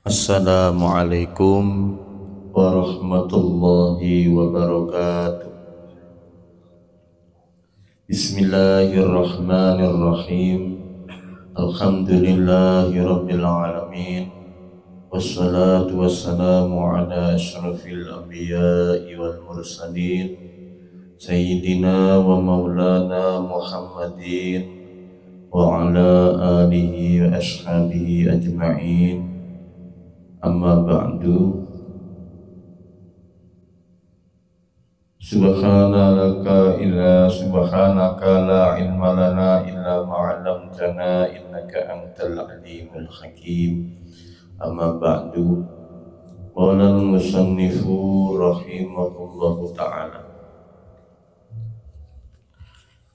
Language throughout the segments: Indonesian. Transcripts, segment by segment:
Assalamualaikum warahmatullahi wabarakatuh. Bismillahirrahmanirrahim. Alhamdulillahi rabbil alamin. Wassalatu wassalamu ala asyrafil anbiya'i wal mursalin Sayyidina wa maulana Muhammadin wa ala alihi wa ashabihi ajma'in. Amma ba'du. Subhanaka la ilma lana illa ma'alamtana innaka antal alimul hakim. Amma ba'du. Qala al-musannifu rahimahullahu ta'ala.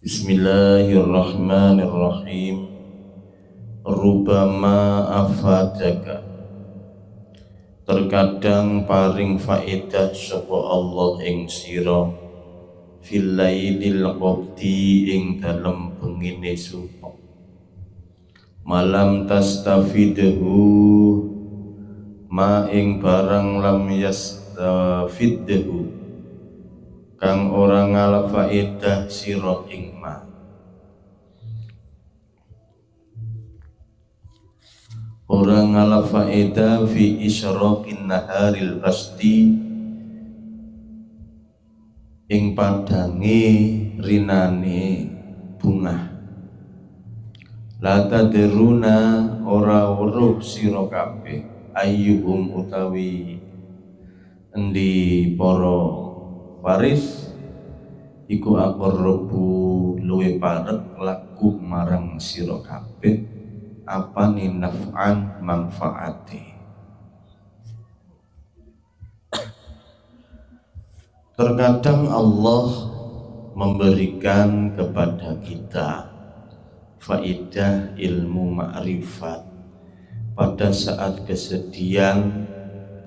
Bismillahirrahmanirrahim. Rubama afadaka, terkadang paring faedah sapa Allah ing sira fil lailil qabdi ing dalem bengine subuh, malam tastafidhu ma ing barang lam yastafidhu kang ora ngalap faedah sira ing ma. Orang ngalap faedah fi isyraqin naharil basti ing padange rinane bunga. La tadruna ora weruh sira kabeh ayyuhum utawi endi para waris iku aqrabu luwe parek laku marang sira kabeh apa ni naf'an manfaati. Terkadang Allah memberikan kepada kita faedah ilmu ma'rifat pada saat kesedihan,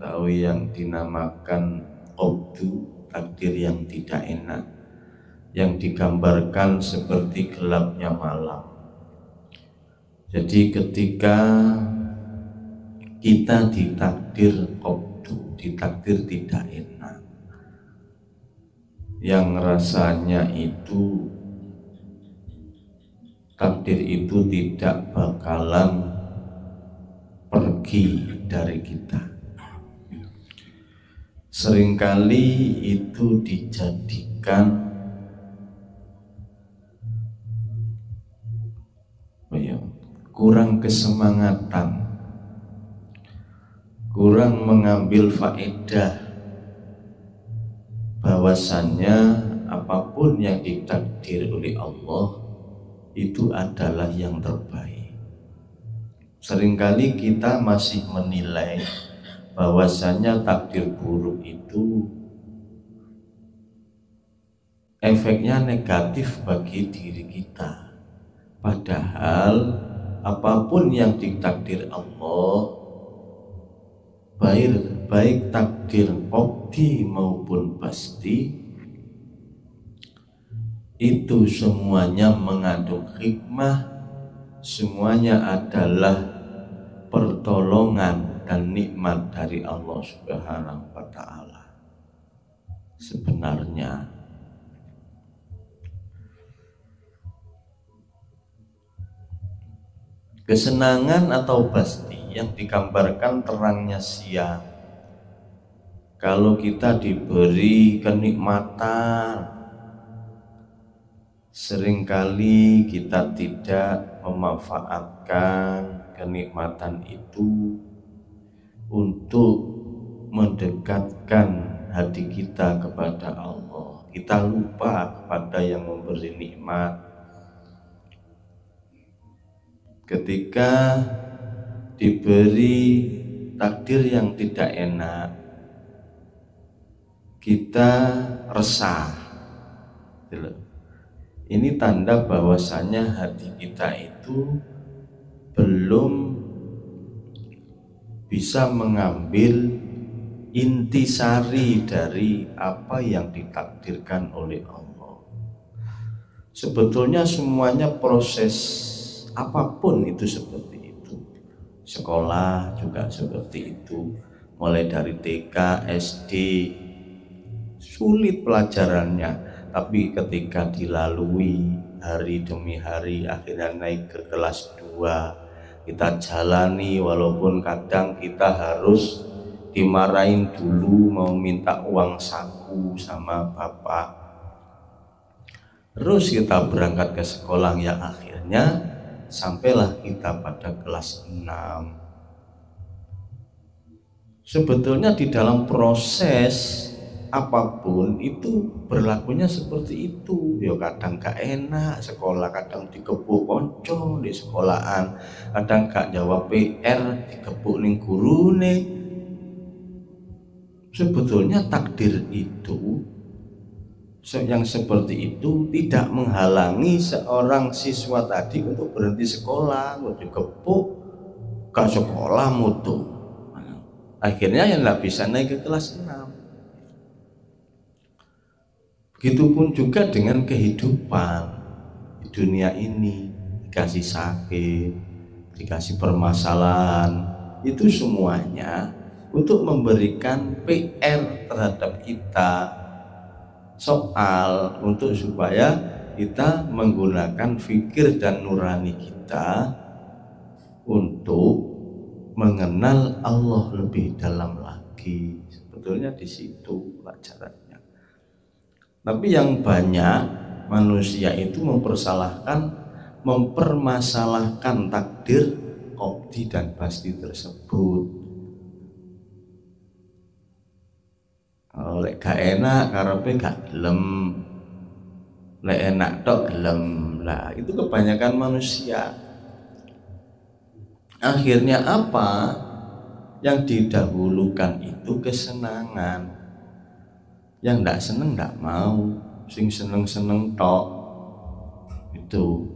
tahu yang dinamakan qobdu, takdir yang tidak enak, yang digambarkan seperti gelapnya malam. Jadi ketika kita ditakdir qobdu, ditakdir tidak enak, yang rasanya itu takdir itu tidak bakalan pergi dari kita. Seringkali itu dijadikan kurang kesemangatan, kurang mengambil faedah bahwasannya apapun yang ditakdir oleh Allah itu adalah yang terbaik. Seringkali kita masih menilai bahwasannya takdir buruk itu efeknya negatif bagi diri kita, padahal apapun yang ditakdir Allah, baik takdir qobdi maupun pasti, itu semuanya mengandung hikmah, semuanya adalah pertolongan dan nikmat dari Allah Subhanahu wa ta'ala. Sebenarnya kesenangan atau pasti yang digambarkan terangnya siang, kalau kita diberi kenikmatan, seringkali kita tidak memanfaatkan kenikmatan itu untuk mendekatkan hati kita kepada Allah. Kita lupa kepada yang memberi nikmat. Ketika diberi takdir yang tidak enak, kita resah. Ini tanda bahwasanya hati kita itu belum bisa mengambil intisari dari apa yang ditakdirkan oleh Allah. Sebetulnya semuanya proses apapun itu seperti itu. Sekolah juga seperti itu, mulai dari TK, SD, sulit pelajarannya, tapi ketika dilalui hari demi hari, akhirnya naik ke kelas 2, kita jalani walaupun kadang kita harus dimarahin dulu, mau minta uang saku sama bapak. Terus kita berangkat ke sekolah yang akhirnya sampailah kita pada kelas 6. Sebetulnya di dalam proses apapun itu berlakunya seperti itu. Ya kadang gak enak sekolah, kadang dikebuk konco di sekolahan, kadang gak jawab PR dikebuk ning gurune. Sebetulnya takdir itu yang seperti itu tidak menghalangi seorang siswa tadi untuk berhenti sekolah, untuk dikebuk ke sekolah mutu. Akhirnya yang nggak bisa naik ke kelas 6. Begitupun juga dengan kehidupan di dunia ini, dikasih sakit, dikasih permasalahan, itu semuanya untuk memberikan PR terhadap kita, soal untuk supaya kita menggunakan fikir dan nurani kita untuk mengenal Allah lebih dalam lagi. Sebetulnya di situ pelajarannya. Tapi yang banyak manusia itu mempermasalahkan takdir qadhi dan pasti tersebut. Lek gak enak karepe gak gelem, lek enak tok gelem. Lah itu kebanyakan manusia. Akhirnya apa? Yang didahulukan itu kesenangan. Yang ndak seneng ndak mau, sing seneng-seneng tok. Itu.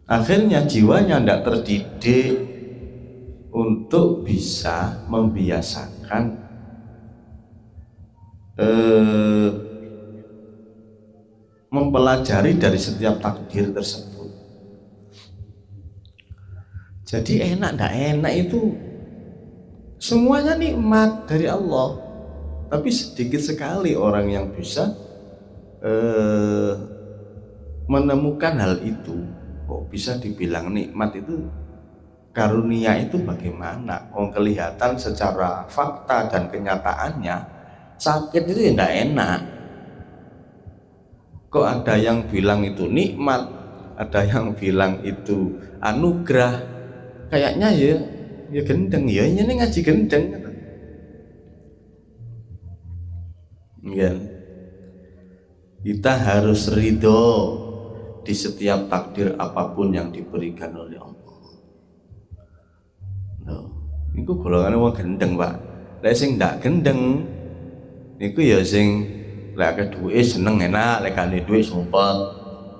Akhirnya jiwanya ndak terdidik untuk bisa membiasakan mempelajari dari setiap takdir tersebut. Jadi enak ndak enak itu semuanya nikmat dari Allah, tapi sedikit sekali orang yang bisa menemukan hal itu. Kok bisa dibilang nikmat itu, karunia itu bagaimana? Kelihatan secara fakta dan kenyataannya sakit itu ya ndak enak. Kok ada yang bilang itu nikmat, ada yang bilang itu anugerah. Kayaknya ya gendeng ya, ini ngaji gendeng. Ya. Kita harus ridho di setiap takdir apapun yang diberikan oleh Allah. Niku golongan wong gendeng, Pak. Lek sing ndak gendeng niku ya sing lek duwe seneng enak, lek gak duwe sumpet.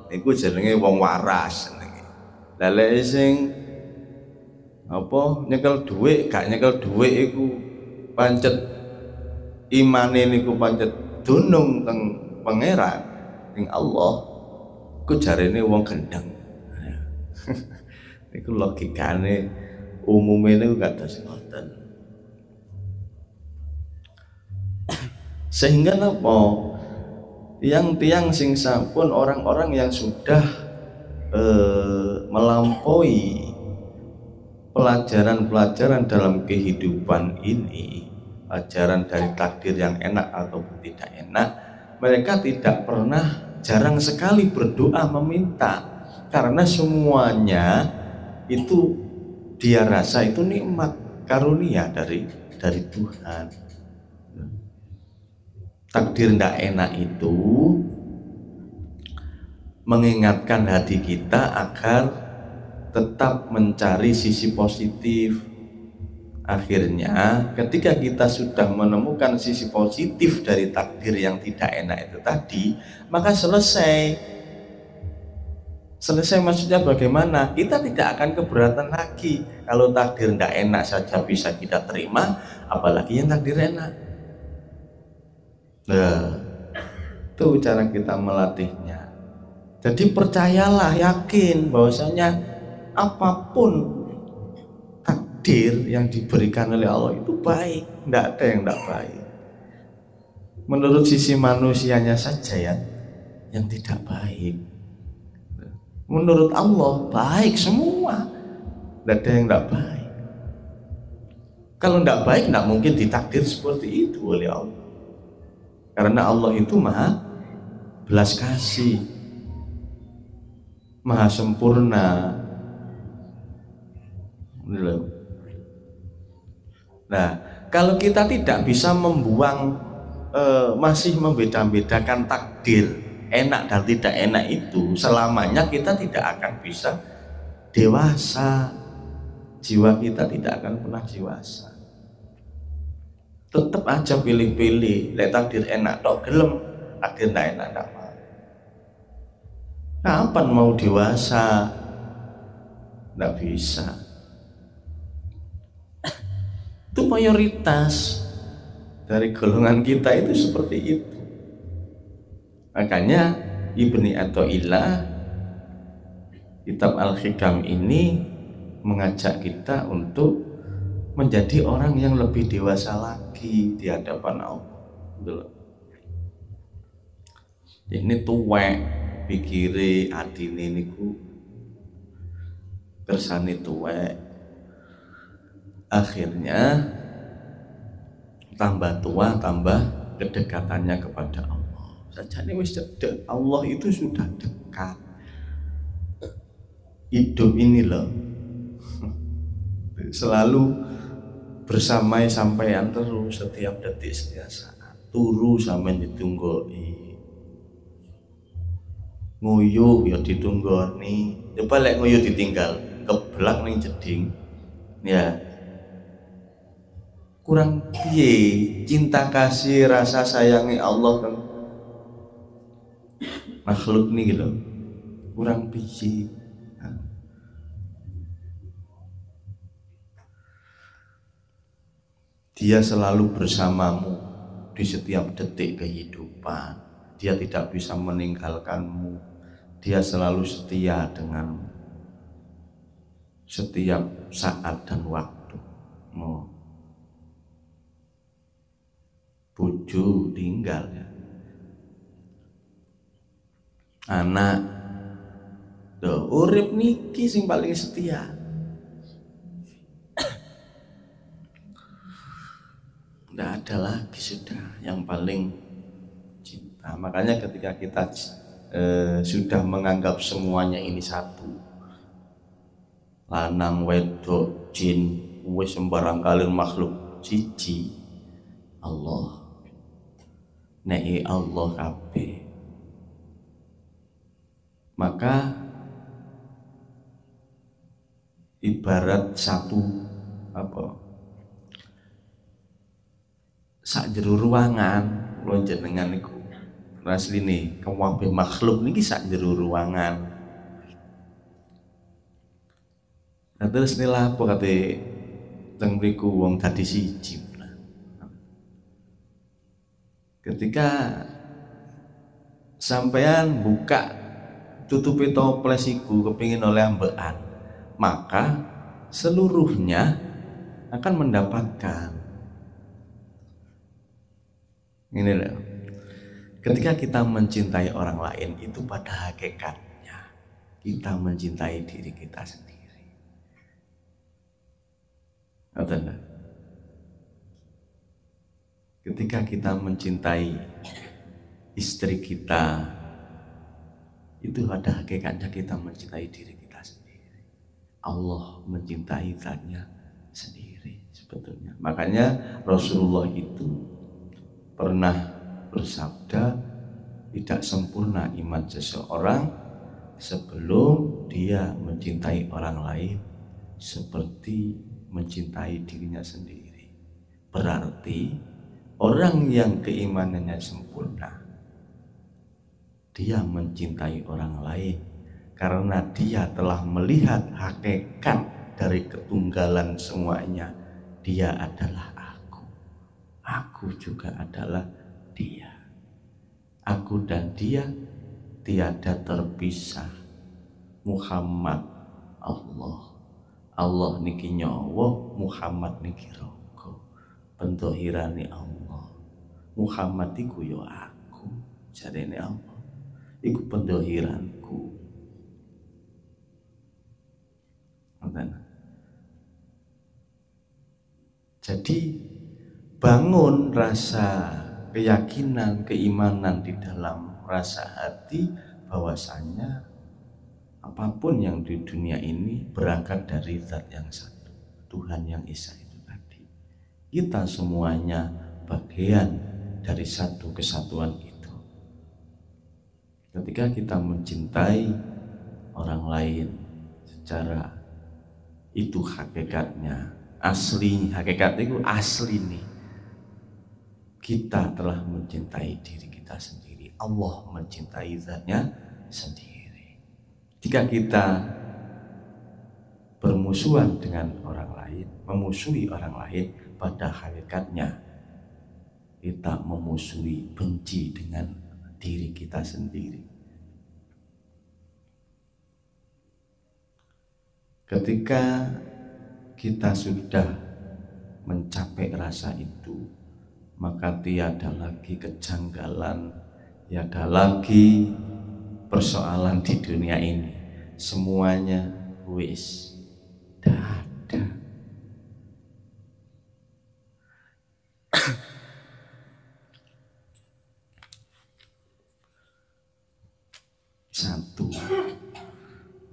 Niku jenenge wong waras jenenge. Lah lek sing apa nyekel dhuwit gak nyekel dhuwit iku pancet imane niku pancet dunung teng pangeran ing Allah, ku jarene wong gendeng. Niku logikane umume niku kados ngoten. Sehingga napa tiang-tiang sing sampun orang-orang yang sudah melampaui pelajaran-pelajaran dalam kehidupan ini, pelajaran dari takdir yang enak ataupun tidak enak, mereka tidak pernah, jarang sekali berdoa meminta, karena semuanya itu dia rasa itu nikmat karunia dari Tuhan. Takdir tidak enak itu mengingatkan hati kita agar tetap mencari sisi positif. Akhirnya ketika kita sudah menemukan sisi positif dari takdir yang tidak enak itu tadi, maka selesai maksudnya bagaimana? Kita tidak akan keberatan lagi. Kalau takdir tidak enak saja bisa kita terima, apalagi yang takdir enak. Nah, itu cara kita melatihnya. Jadi percayalah, yakin bahwasanya apapun takdir yang diberikan oleh Allah itu baik, tidak ada yang tidak baik. Menurut sisi manusianya saja yang tidak baik. Menurut Allah baik semua, tidak ada yang tidak baik. Kalau tidak baik tidak mungkin ditakdir seperti itu oleh Allah. Karena Allah itu maha belas kasih, maha sempurna. Nah, kalau kita tidak bisa membuang, masih membeda-bedakan takdir enak dan tidak enak itu, selamanya kita tidak akan bisa dewasa. Jiwa kita tidak akan pernah dewasa. Tetap aja pilih-pilih, lek takdir enak tok gelem, takdir tidak enak tidak mau. Kapan mau dewasa? Tidak bisa. Itu mayoritas dari golongan kita itu seperti itu. Makanya Ibni Athaillah kitab Al-Hikam ini mengajak kita untuk menjadi orang yang lebih dewasa lagi di hadapan Allah. Ini tuwek pikire atine niku kersane tuwek. Akhirnya tambah tua tambah kedekatannya kepada Allah. Sajane wis cedek, Allah itu sudah dekat. Hidup ini loh selalu bersamai sampean terus, setiap detik setiap saat. Turu sampean ditunggoni, nguyuh ya ditunggoni. Coba lek nguyuh ditinggal keblak ning jeding ya, kurang piye cinta kasih rasa sayangi Allah kan makhluk nih gitu, kurang piye. Dia selalu bersamamu di setiap detik kehidupan. Dia tidak bisa meninggalkanmu. Dia selalu setia denganmu setiap saat dan waktu. Bojo tinggal ya, anak urip niki sing paling setia. Tidak ada lagi sudah yang paling cinta. Makanya ketika kita sudah menganggap semuanya ini satu, lanang wedok jin wis sembarang kali makhluk siji, Allah nei Allah kabeh, maka ibarat satu sak jero ruangan kula jenengan niku asline kabeh makhluk niki sak jero ruangan. Nah terus nila apa kate teng mriku wong dadi siji. Ketika sampean buka tutupi toples iku kepingin oleh ambekan, maka seluruhnya akan mendapatkan. Ini loh. Ketika kita mencintai orang lain itu pada hakikatnya kita mencintai diri kita sendiri. Betul. Ketika kita mencintai istri kita, itu pada hakikatnya kita mencintai diri kita sendiri. Allah mencintai zatnya sendiri sebetulnya. Makanya Rasulullah itu pernah bersabda, tidak sempurna iman seseorang sebelum dia mencintai orang lain seperti mencintai dirinya sendiri. Berarti orang yang keimanannya sempurna, dia mencintai orang lain karena dia telah melihat hakikat dari ketunggalan semuanya. Dia adalah aku juga adalah dia. Aku dan dia tiada terpisah. Muhammad Allah, Allah niki nyawa, Muhammad niki raga. Pendohirane Allah. Muhammad iku yo aku, jarene Allah. Iku pendohiranku. Jadi bangun rasa keyakinan, keimanan di dalam rasa hati bahwasanya apapun yang di dunia ini berangkat dari zat yang satu, Tuhan yang Esa itu tadi. Kita semuanya bagian dari satu kesatuan itu. Ketika kita mencintai orang lain secara itu hakikatnya, asli, hakikat itu asli nih. Kita telah mencintai diri kita sendiri. Allah mencintai zatnya sendiri. Jika kita bermusuhan dengan orang lain, memusuhi orang lain, pada hakikatnya kita memusuhi, benci dengan diri kita sendiri. Ketika kita sudah mencapai rasa itu, maka tiada lagi kejanggalan, tiada lagi persoalan di dunia ini. Semuanya wis ada. Satu.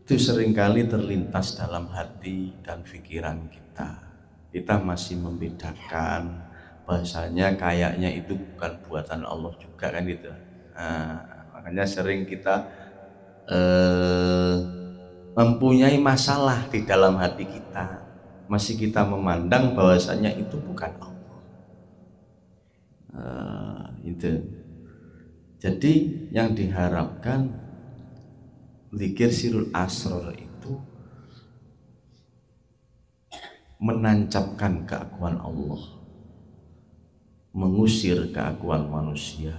Itu seringkali terlintas dalam hati dan pikiran kita. Kita masih membedakan bahasanya kayaknya itu bukan buatan Allah juga kan gitu. Makanya sering kita mempunyai masalah di dalam hati kita, masih kita memandang bahwasanya itu bukan Allah. Itu. Jadi yang diharapkan zikir sirul asror itu menancapkan keakuan Allah, mengusir keakuan manusia.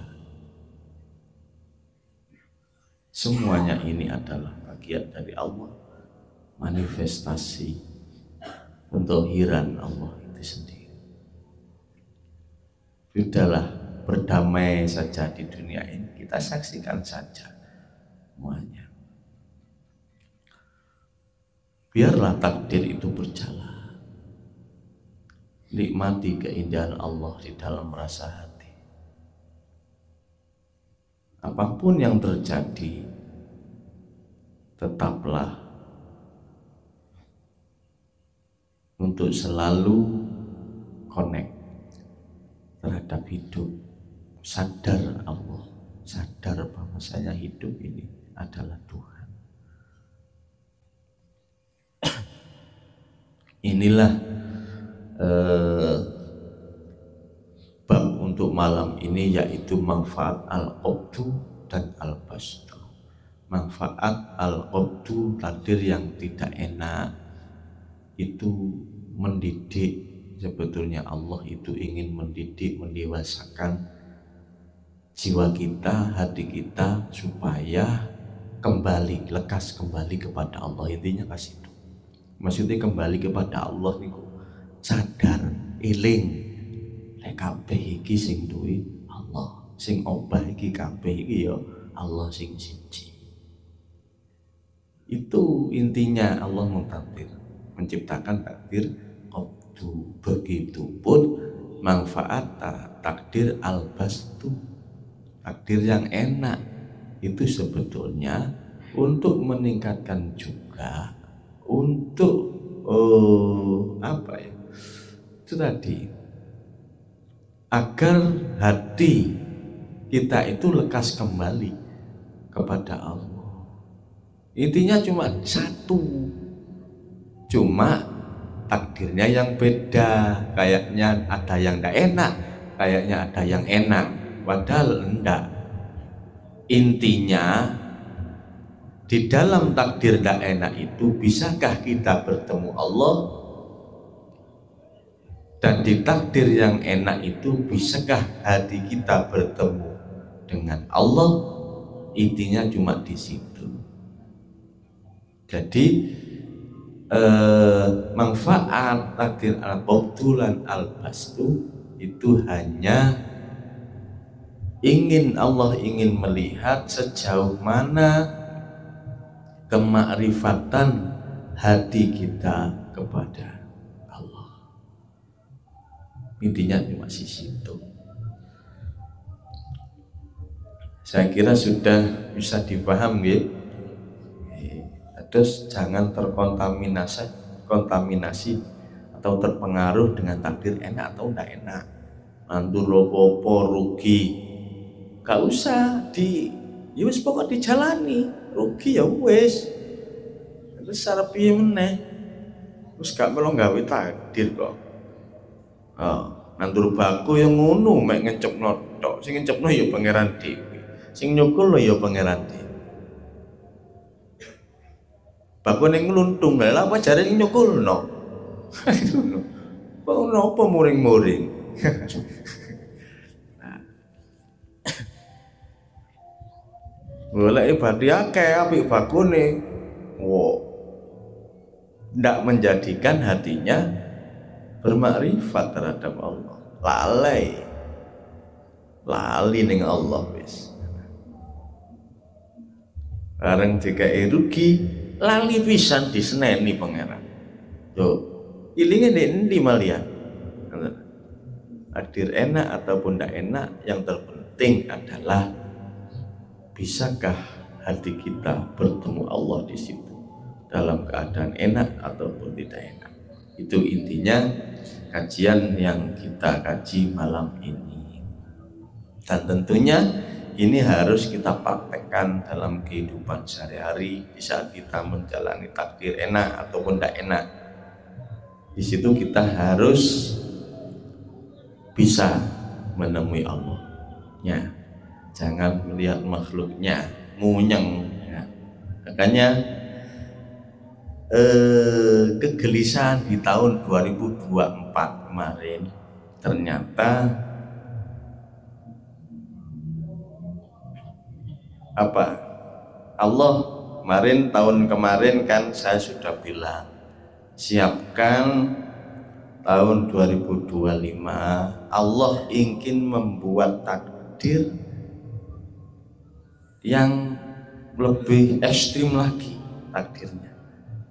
Semuanya ini adalah bagian dari Allah, manifestasi pendohiran Allah itu sendiri. Sudahlah, berdamai saja di dunia ini, kita saksikan saja semuanya. Biarlah takdir itu berjalan. Nikmati keindahan Allah di dalam rasa hati. Apapun yang terjadi, tetaplah untuk selalu connect terhadap hidup. Sadar Allah, sadar bahwasanya hidup ini adalah Tuhan. Inilah bab untuk malam ini, yaitu manfaat al-qabdu dan al-basdu. Manfaat al-qabdu, takdir yang tidak enak, itu mendidik. Sebetulnya Allah itu ingin mendidik, mendewasakan jiwa kita, hati kita, supaya kembali, lekas kembali kepada Allah. Intinya kasih itu. Maksudnya kembali kepada Allah niku sadar, eling lek kabeh iki sing duwe Allah, sing obah iki kabeh iki ya Allah sing siji. Itu intinya Allah mentakdir, menciptakan takdir qabdu. Begitupun manfaat takdir al-basdu, takdir yang enak itu sebetulnya untuk meningkatkan juga, untuk apa ya, itu tadi, agar hati kita itu lekas kembali kepada Allah. Intinya cuma satu, cuma takdirnya yang beda. Kayaknya ada yang tidak enak, kayaknya ada yang enak, padahal enggak. Intinya di dalam takdir tidak enak itu, bisakah kita bertemu Allah? Dan di takdir yang enak itu, bisakah hati kita bertemu dengan Allah? Intinya cuma di situ. Jadi manfaat takdir al-qabdulan al-bastu itu hanya Allah ingin melihat sejauh mana kemakrifatan hati kita kepada Allah. Intinya cuma situ. Saya kira sudah bisa dipahami. Terus jangan kontaminasi atau terpengaruh dengan takdir enak atau tidak enak. Mantul lopo rugi, gak usah ya wis pokok dijalani. Rugi ya wis. Terus cara piye meneh? Terus gak melo gawe takdir kok. Nandur baku yang ngono mek ngecepno tok. Sing ngecepno ya pangeran dhewe. Sing nyukul ya pangeran dhewe. Baku ning ngluntung lha apa jare nyukulno. Kok napa muring-muring. Golek ibadi akeh apik bakune. Ndak menjadikan hatinya bermakrifat terhadap Allah. Lali ning Allah wis. Bareng dikai rugi, lali pisan diseneni pangeran. Yo, ilinge nek endi malian? Takdir enak ataupun tidak enak, yang terpenting adalah bisakah hati kita bertemu Allah di situ dalam keadaan enak ataupun tidak enak. Itu intinya kajian yang kita kaji malam ini. Dan tentunya ini harus kita praktekkan dalam kehidupan sehari-hari di saat kita menjalani takdir enak ataupun tidak enak. Di situ kita harus bisa menemui Allah. Ya, jangan melihat makhluknya munyeng. Ya. Makanya kegelisahan di tahun 2024 kemarin ternyata Allah tahun kemarin kan saya sudah bilang siapkan tahun 2025 Allah ingin membuat takdir yang lebih ekstrim lagi takdirnya,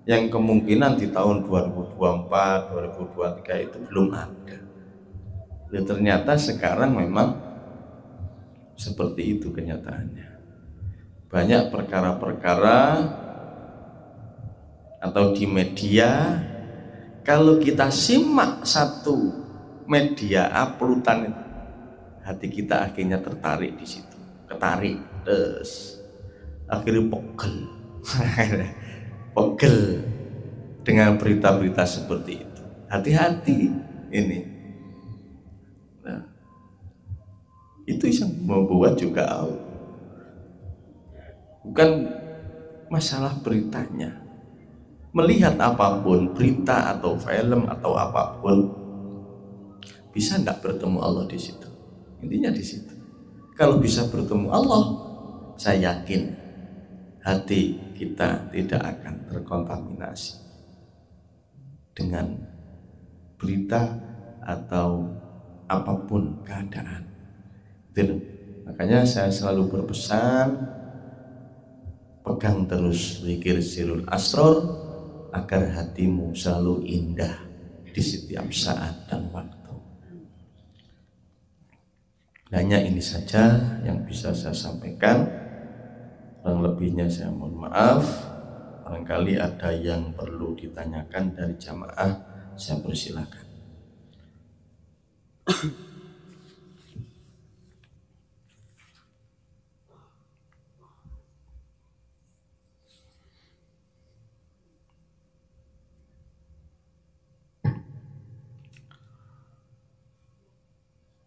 yang kemungkinan di tahun 2024, 2023 itu belum ada. Dan ternyata sekarang memang seperti itu kenyataannya. Banyak perkara-perkara atau di media, kalau kita simak satu media uploadan, hati kita akhirnya tertarik di situ, ketarik, terus akhirnya pegel dengan berita-berita seperti itu. Hati-hati ini. Nah, itu yang membuat juga bukan masalah beritanya. Melihat apapun, berita atau film atau apapun, bisa enggak bertemu Allah di situ? Intinya di situ. Kalau bisa bertemu Allah, saya yakin hati kita tidak akan terkontaminasi dengan berita atau apapun keadaan. Itu. Makanya saya selalu berpesan, pegang terus zikir sirul asror agar hatimu selalu indah di setiap saat dan waktu. Hanya ini saja yang bisa saya sampaikan. Kurang lebihnya saya mohon maaf. Barangkali ada yang perlu ditanyakan dari jamaah, saya persilakan.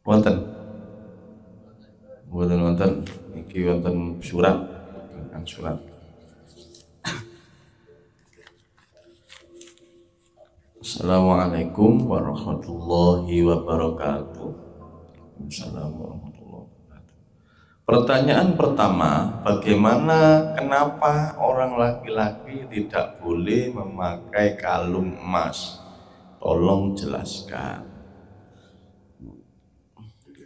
Wonten iki wonten surat. Assalamualaikum warahmatullahi wabarakatuh. Assalamualaikum warahmatullahi wabarakatuh. Pertanyaan pertama, bagaimana kenapa orang laki-laki tidak boleh memakai kalung emas? Tolong jelaskan.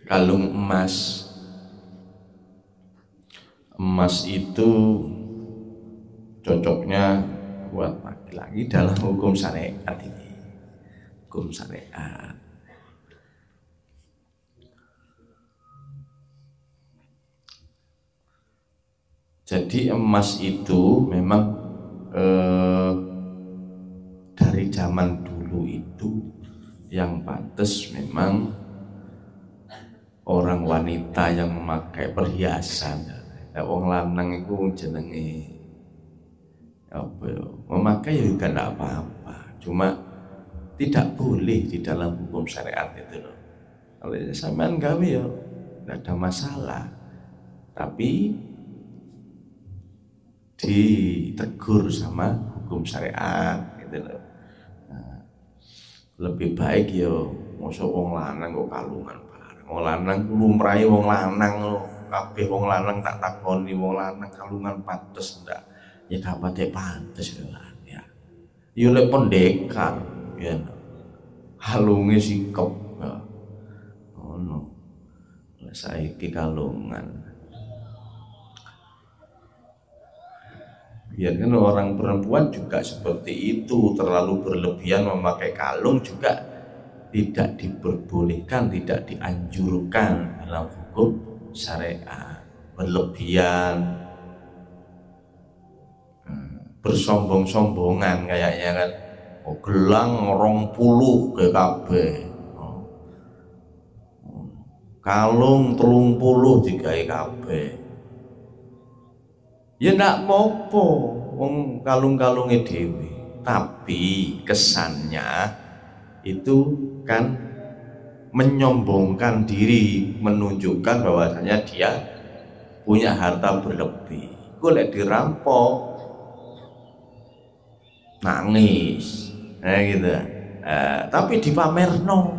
Kalung emas. Emas itu cocoknya buat laki-laki dalam hukum syariat ini. Hukum syariat. Jadi emas itu memang dari zaman dulu itu yang pantas memang orang wanita yang memakai perhiasan. Wong lanang itu jenenge apa ya? Memakai ya juga tidak apa-apa. Cuma tidak boleh di dalam hukum syariat itu loh. Kalau sampean gawe ya tidak ada masalah. Tapi ditegur sama hukum syariat gitu loh. Nah, lebih baik ya mosok wong lanang kok kalungan bareng. Wong lanang lumrahe wong lanang loh. Kabeh wong lanang tak takoni wong lanang kalungan pantes ndak? Ya gak pate pantes ya. Ya lek pendekar ya. Halunge sikep. Ya. Ngono. Lek saiki kalungan. Ya kan orang perempuan juga seperti itu, terlalu berlebihan memakai kalung juga tidak diperbolehkan, tidak dianjurkan dalam hukum syariat. Berlebihan, bersombong-sombongan kayaknya kan, gelang 20 GKB, kalung 30 digawe kabeh. Ya ndak apa-apa wong kalung-kalunge dhewe, tapi kesannya itu kan menyombongkan diri, menunjukkan bahwasanya dia punya harta berlebih. Golek dirampok nangis gitu. Tapi dipamerno.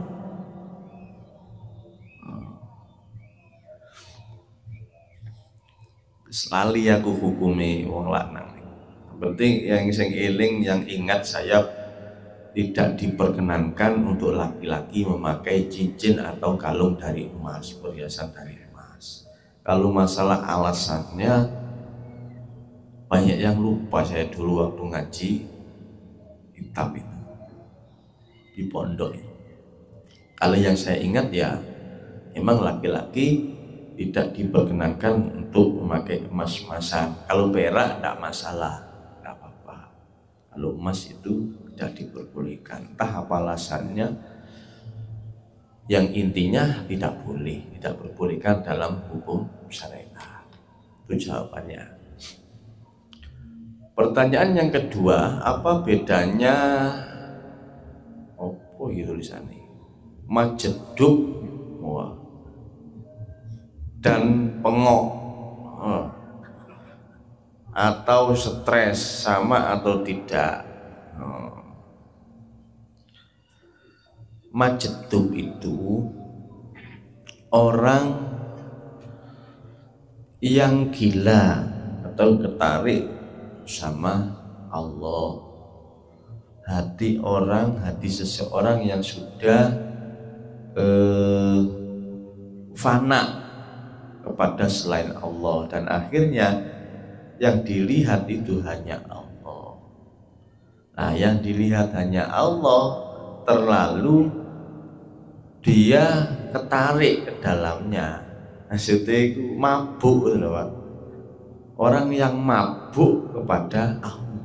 Lali aku hukumi wong lanang. Penting yang sing eling, yang ingat, saya tidak diperkenankan untuk laki-laki memakai cincin atau kalung dari emas, perhiasan dari emas. Kalau masalah alasannya banyak yang lupa. Saya dulu waktu ngaji hitam itu di pondok. Kalau yang saya ingat ya memang laki-laki tidak diperkenankan untuk memakai emas-emasan. Kalau perak tidak masalah, tidak apa-apa. Kalau emas itu tidak diperbolehkan. Entah apa alasannya, yang intinya tidak boleh, tidak diperbolehkan dalam hukum syariat. Itu jawabannya. Pertanyaan yang kedua, apa bedanya apa gitu tulisannya? Majeduk, dan pengok atau stres sama atau tidak? Majedub itu orang yang gila atau ketarik sama Allah. Hati seseorang yang sudah fana kepada selain Allah, dan akhirnya yang dilihat itu hanya Allah. Nah, yang dilihat hanya Allah, terlalu dia ketarik ke dalamnya. Maksudnya itu mabuk loh, Pak. Orang yang mabuk kepada Allah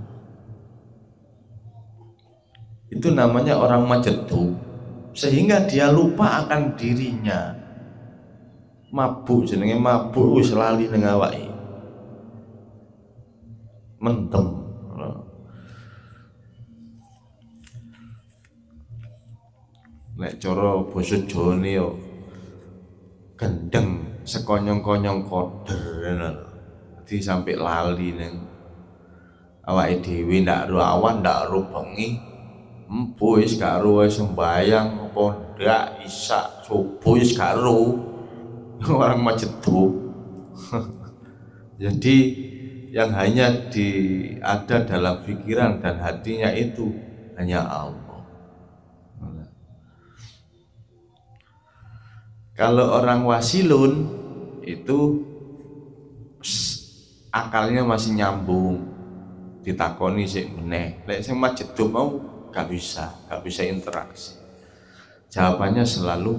itu namanya orang majedub, sehingga dia lupa akan dirinya. Mabuk, jenenge mabuk wis lali ning awake. Mentem. Nek cara basa Jawane yo gendeng sekonyong-konyong koder ngono. Dadi sampai lali ning awake dhewe, ndak ro awan, ndak ro bengi. Empu wis gak ro sembayang apa ndak isak subuh wis gak ro. Orang majedub. Jadi yang hanya ada dalam pikiran dan hatinya itu hanya Allah. Kalau orang wasilun itu akalnya masih nyambung, ditakoni sik meneh. Lek sing majedub mau gak bisa interaksi. Jawabannya selalu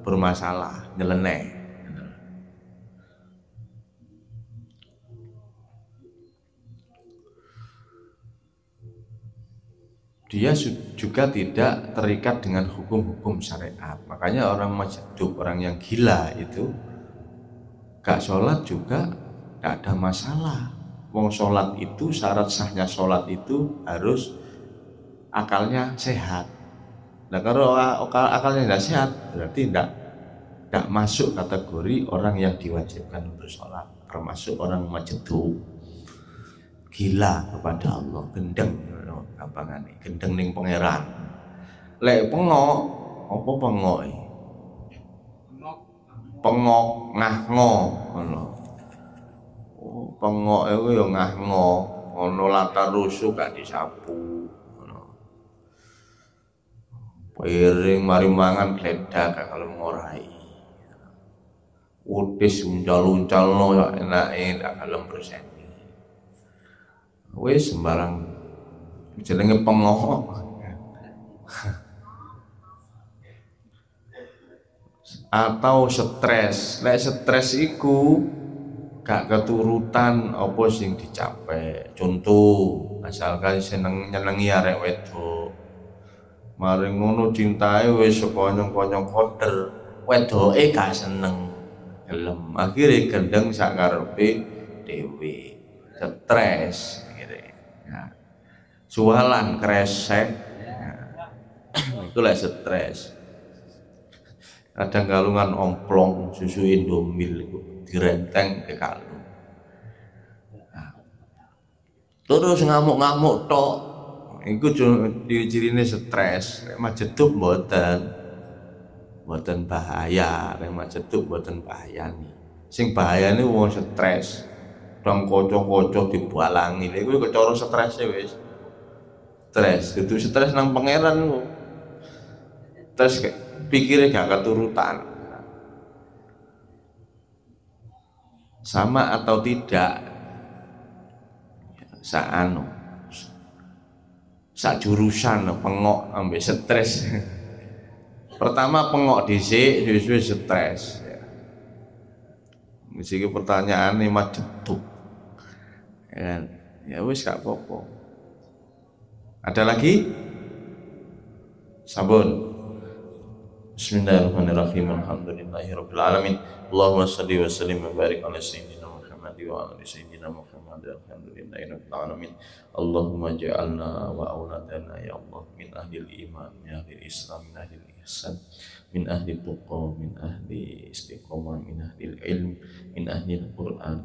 bermasalah, nyeleneh. Dia juga tidak terikat dengan hukum-hukum syariat. Makanya orang majdub, orang yang gila itu gak sholat juga gak ada masalah. Wong sholat itu, syarat sahnya sholat itu harus akalnya sehat. Nah kalau akalnya tidak sehat, berarti tidak masuk kategori orang yang diwajibkan untuk sholat, termasuk orang majdub, gila kepada Allah, gendeng, gampangane, gendeng ning pangeran. Lek pengok, apa pengok? Pengok ngahno, ngono. Oh, pengok itu ya ngahno, ngono latar rusuk gak disapu, ngono. Piring mari mangan gledak gak kalau ngorai. Udis uncal-uncalno ya enake gak kalem berseni. Wis sembarang jenenge pengok. Atau stres. Lek stres iku gak keturutan apa sing dicapai. Contoh, asalkan seneng nyenengi arek wedok. Mari ngono cintae wis konyong-konyong koder. Wedoke gak seneng. Gelem. Akhire gendeng sak karepe dhewe. Stres gitu. Ya. Jualan kresek. Ya. Itu lek stres. Kadang galungan omplong susu Indomil direnteng ke kalung. Nah, terus ngamuk-ngamuk tok. Iku ciri-cirine stres. Lek majedub mboten bahaya, lek majedub mboten bahayani. Sing bahayane wong stres. Dong kocok-kocok dibalangi. Lha iku kecara strese wis. Stres, itu stres nang pangeran ku. Stres pikirnya gak keturutan. Sama atau tidak sak jurusan pengok ambek stres. Pertama pengok dhisik suwe-suwe stres. Mesti pertanyaan ini majedub. Ya wis gak apa-apa. Ada lagi? Sabun. Bismillahirrahmanirrahim. Alhamdulillahirabbil alamin. Allahumma shalli wa sallim wa barik ala sayyidina Muhammad wa ala sayyidina Muhammad. Alhamdulillahirabbil alamin. Allahumma ja'alna wa auladana ya Allah min ahlil iman, min ahlil Islam, min ahlil ihsan, min ahli tuqa, min ahli istiqamah, min ahlil ilm, min ahlil Qur'an,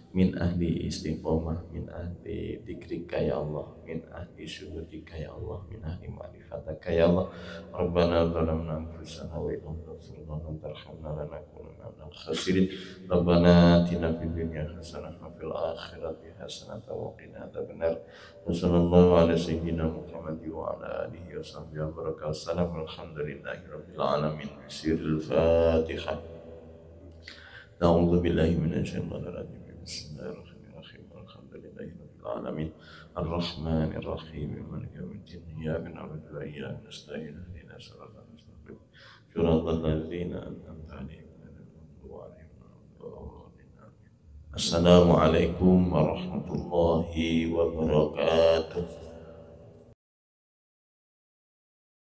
min ahli istiqamah, min ahli dzikrika ya Allah, min ahli syuhudika ya Allah, min ahli ma'rifataka ya Allah. Rabbana zalamna anfusana wa illam taghfir lana wa tarhamna lanakunanna minal khasirin. Rabbana atina fid dunya hasanah wa fil akhirati hasanah wa qina adzabannar. Wa sallallahu ala sayyidina Muhammad wa ala alihi wa sahbihi wa baraka. Alhamdulillahi rabbil alamin. Sirrul Fatihah. A'udzu billahi minasyaitonir rajim. Bismillahirrahmanirrahim. Alhamdulillahi rabbil alamin. Ar-Rahmanir Rahim. Maliki yaumiddin. Iyyaka na'budu wa iyyaka nasta'in. Ihdinas siratal mustaqim. Shiratal ladzina an'amta 'alaihim ghairil maghdubi 'alaihim waladdallin. Assalamualaikum warahmatullahi wabarakatuh.